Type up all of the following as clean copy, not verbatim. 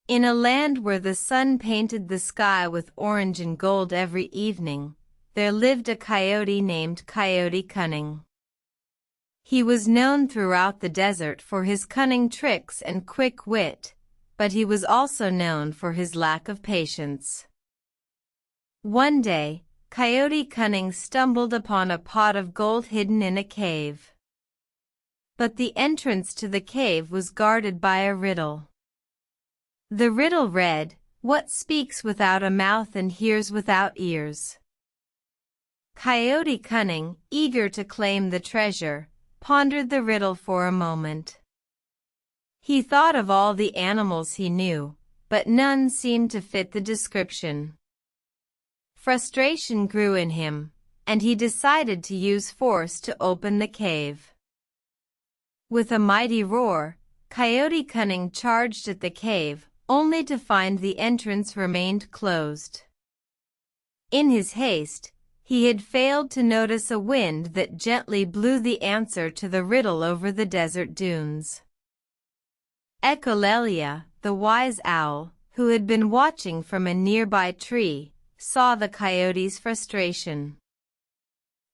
In a land where the sun painted the sky with orange and gold every evening, there lived a coyote named Coyote Cunning. He was known throughout the desert for his cunning tricks and quick wit, but he was also known for his lack of patience. One day, Coyote Cunning stumbled upon a pot of gold hidden in a cave. But the entrance to the cave was guarded by a riddle. The riddle read, "What speaks without a mouth and hears without ears?" Coyote Cunning, eager to claim the treasure, pondered the riddle for a moment. He thought of all the animals he knew, but none seemed to fit the description. Frustration grew in him, and he decided to use force to open the cave. With a mighty roar, Coyote Cunning charged at the cave, only to find the entrance remained closed. In his haste, he had failed to notice a wind that gently blew the answer to the riddle over the desert dunes. Echolalia, the wise owl, who had been watching from a nearby tree, saw the coyote's frustration.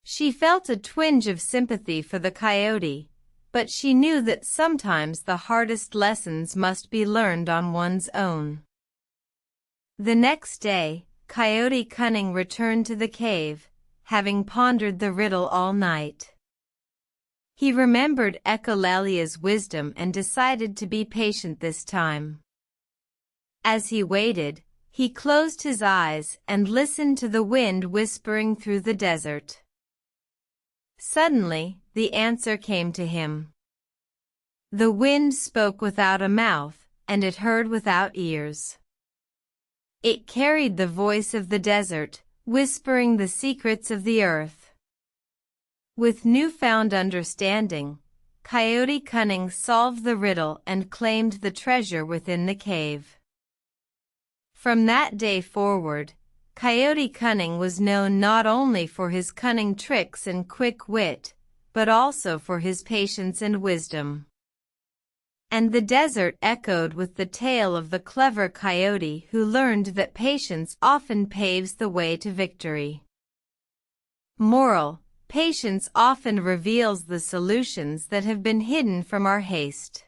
She felt a twinge of sympathy for the coyote, but she knew that sometimes the hardest lessons must be learned on one's own. The next day, Coyote Cunning returned to the cave, having pondered the riddle all night. He remembered Echolalia's wisdom and decided to be patient this time. As he waited, he closed his eyes and listened to the wind whispering through the desert. Suddenly, the answer came to him. The wind spoke without a mouth, and it heard without ears. It carried the voice of the desert, whispering the secrets of the earth. With newfound understanding, Coyote Cunning solved the riddle and claimed the treasure within the cave. From that day forward, Coyote Cunning was known not only for his cunning tricks and quick wit, but also for his patience and wisdom. And the desert echoed with the tale of the clever coyote who learned that patience often paves the way to victory. Moral: patience often reveals the solutions that have been hidden from our haste.